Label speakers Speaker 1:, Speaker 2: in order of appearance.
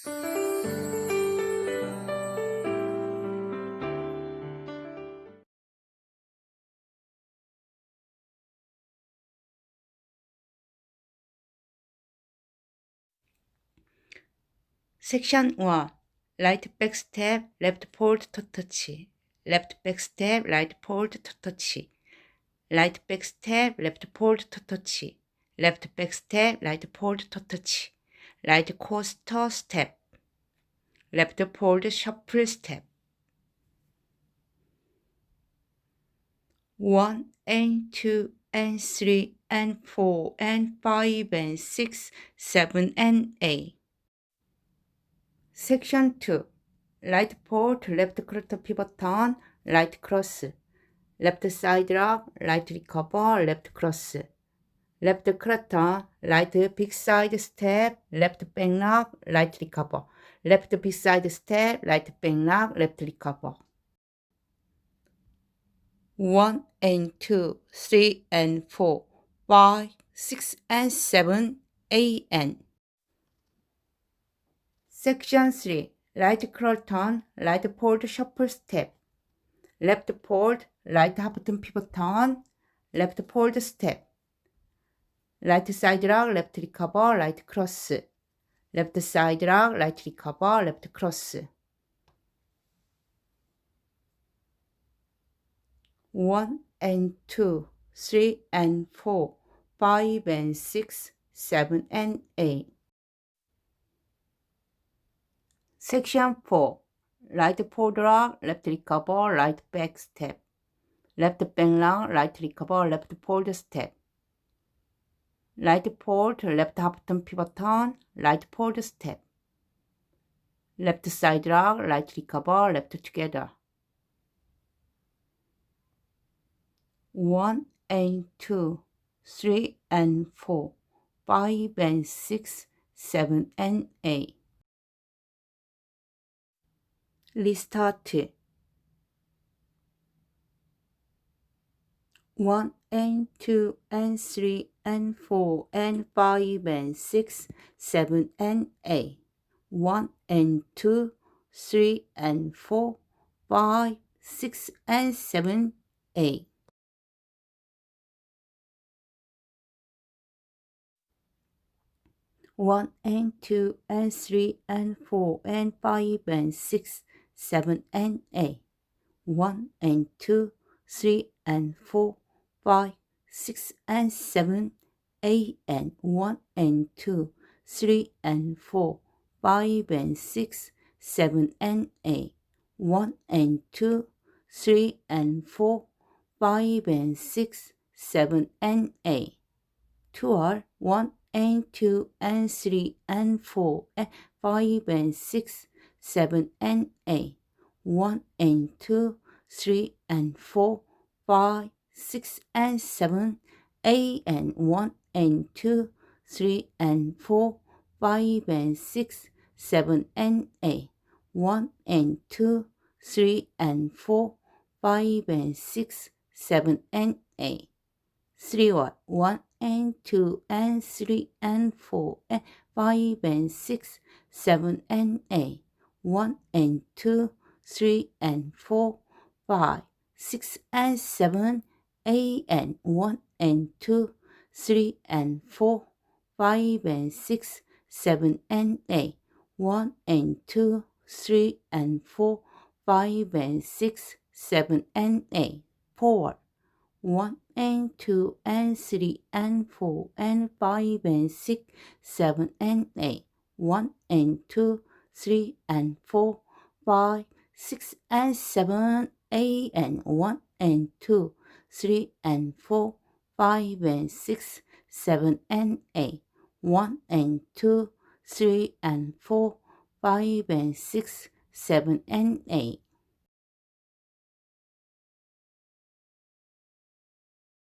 Speaker 1: Section 1. Right back step, left forward toe touch. Left back step, right forward toe touch. Right back step, left forward toe touch. Left back step, right forward toe touch. Right coaster step. Left forward shuffle step. 1 and 2 and 3 and 4 and 5 and 6, 7 and 8. Section 2. Right forward, left quarter pivot turn, right cross. Left side lock, right recover, left cross. Left quarter, right big side step, left bang lock, right recover. Left big side step, right bang lock, left recover. 1 and 2, 3 and 4, 5, 6 and 7, 8 and. Section 3. Right crawl turn, right forward shuffle step. Left forward, right half turn pivot turn, left forward step. Right side lock, left recover, right cross. Left side lock, right recover, left cross. 1 and 2, 3 and 4, 5 and 6, 7 and 8. Section 4. Right forward lock, left recover, right back step. Left bang lock, right recover, left forward step. Right forward, left half turn pivot turn, right forward step. Left side lock, right recover, left together. 1 and 2, 3 and 4, 5 and 6, 7 and 8. Restart. 1 and 2 and 3 and 4 and 5 and 6, 7 and 8. 1 and 2, 3 and 4, 5, 6 and 7, 8. 1 and 2 and 3 and 4 and 5 and 6, 7 and 8. 1 and 2, 3 and 4, 5, 6 and 7, 8 and 1 and 2, 3 and 4, 5 and 6, 7 and 8. 1 and 2, 3 and 4, 5 and 6, 7 and 8. 2 are 1 and 2 and 3 and 4 and 5 and 6, 7 and 8. 1 and 2, 3 and 4, 5, 6 and 7, 8 and 1 and 2, 3 and 4, 5 and 6, 7 and 8. 1 and 2, 3 and 4, 5 and 6, 7 and 8. 3 are 1 and 2 and 3 and 4 and 5 and 6, 7 and 8. 1 and 2, 3 and 4, 5, 6 and 7, 8 and 1 and 2, 3 and 4, 5 and 6, 7 and 8. 1 and 2, 3 and 4, 5 and 6, 7 and 8. 4. 1 and 2 and 3 and 4 and 5 and 6, 7 and 8. 1 and 2, 3 and 4, 5, 6 and 7, 8 and 1 and 2, 3 and 4, 5 and 6, 7 and 8. 1 and 2, 3 and 4, 5 and 6, 7 and 8.